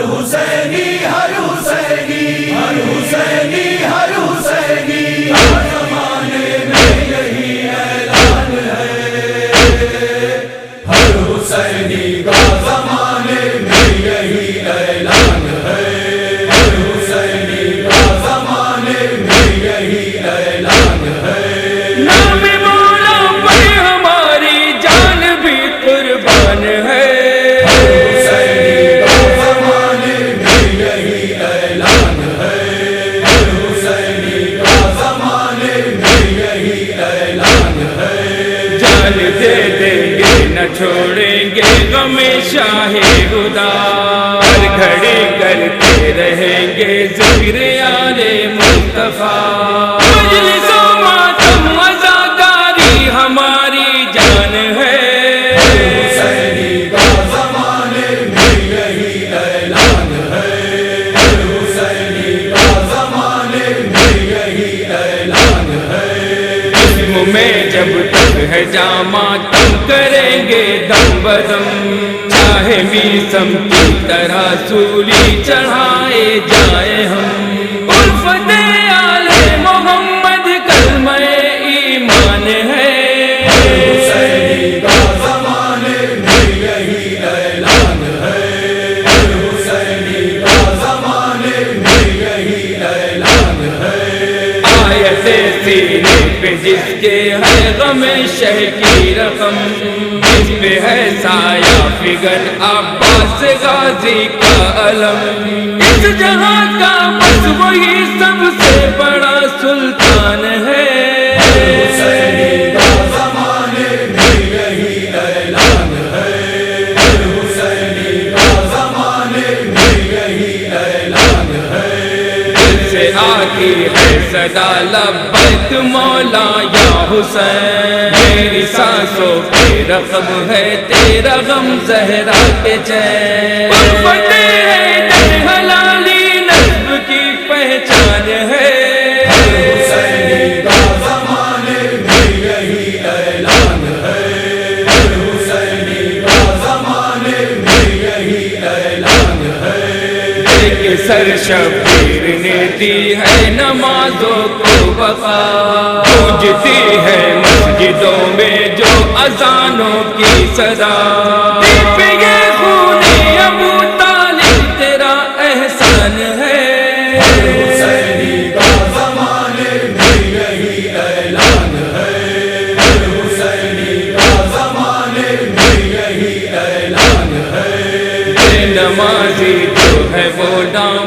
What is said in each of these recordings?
حسینی ہر حسینی ہر حسینی ہر حسینی ہر زمانے میں یہی اعلان ہے، ہر حسینی کا زمانے میں یہی اعلان ہے، ہر حسینی کا زمانے میں یہی اعلان ہے۔ نام مولا پر ہماری جان بھی قربان ہے، دے دیں گے نہ چھوڑیں گے غم شاہ خدا، ہر گھڑی کرتے رہیں گے ذکر آل مصطفیٰ، مجلس و ماتم عزاداری ہماری جان ہے، حسینی کا زمانے میں یہی اعلان ہے، حسینی کا زمانے میں یہی اعلان ہے۔ جسم میں جب تک ہے جامع تم کریں گے دم بدم، چاہے میسم کی طرح سولی چڑھائے جائے ہم، الفت آل محمد کلمہ ایمان ہے، حسینی کا زمانے میں یہی اعلان ہے، حسینی کا زمانے میں یہی اعلان ہے۔ آیت سینے پہ جس کے ہے غم شہ کی رقم، جس پہ ہے سایہ فگر عباس غازی کا علم، اس جہاں کا بس وہی سب سے بڑا سلطان ہے، حسینی کا زمانے میں یہی اعلان ہے، حسینی کا زمانے میں یہی اعلان ہے۔ دل سے آتی ہے صدا لبیک مولا یا حسین، میری سانسوں کی رقم ہے تیرا غم زہرا کے چین، الفت ہے در حلالی نسب کی پہچان ہے، حسینی کا زمانے میں یہی اعلان ہے، حسینی کا زمانے میں یہی اعلان ہے۔ ایک سر شبیر نے دی ہے نمازوں کو وفا، گونجتی ہے مسجدوں میں جو اذانوں کی صدا، پہ یہ خون ابو طالب تیرا احسان ہے، حسینی کا زمانے میں یہی اعلان ہے، حسینی کا زمانے میں یہی اعلان ہے۔ بے نمازی جو ہے وہ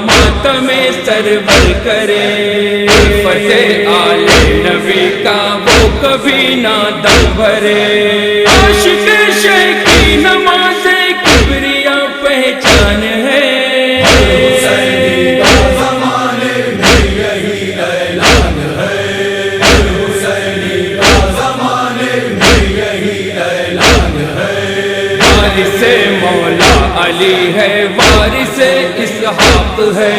ماتم سرور کرے، فتح آل نبی کا وہ کبھی نہ دم بھرے، عاشق شیخ کی نماز کبریا پہچان ہے، حسینی کا زمانے میں یہی اعلان ہے، حسینی کا زمانے میں یہی اعلان ہے۔ وارث مولا علی ہے، وارث اسحاق ہے،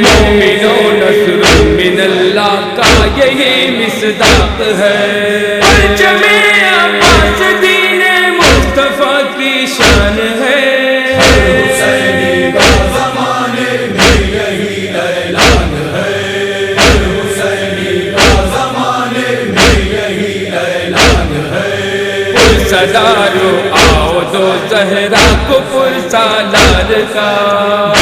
مومن و نصر من اللہ کا یہی مصداق ہے، پرچم عباس دین مصطفیٰ کی شان ہے، حسینی کا زمانے میں یہی اعلان ہے، حسینی کا زمانے میں یہی اعلان ہے۔ صدارو آؤ دو زہرا کو پرسالار کا،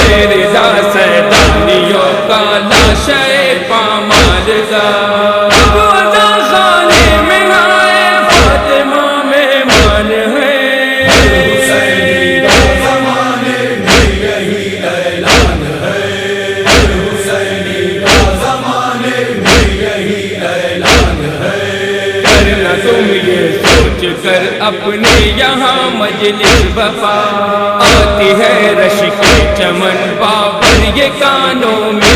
میرے دا سیدانیوں کا لاشے پامال کا، اب عطا خانے میں آئے فاطمہ مہمان ہے، حسینی کا زمانے میں یہی اعلان ہے، حسینی کا زمانے میں یہی اعلان ہے۔ کرنا تم یہ سوچ کر اپنے یہاں مجلس وفا، آتی ہے رش کے چمن بابر یہ کانوں میں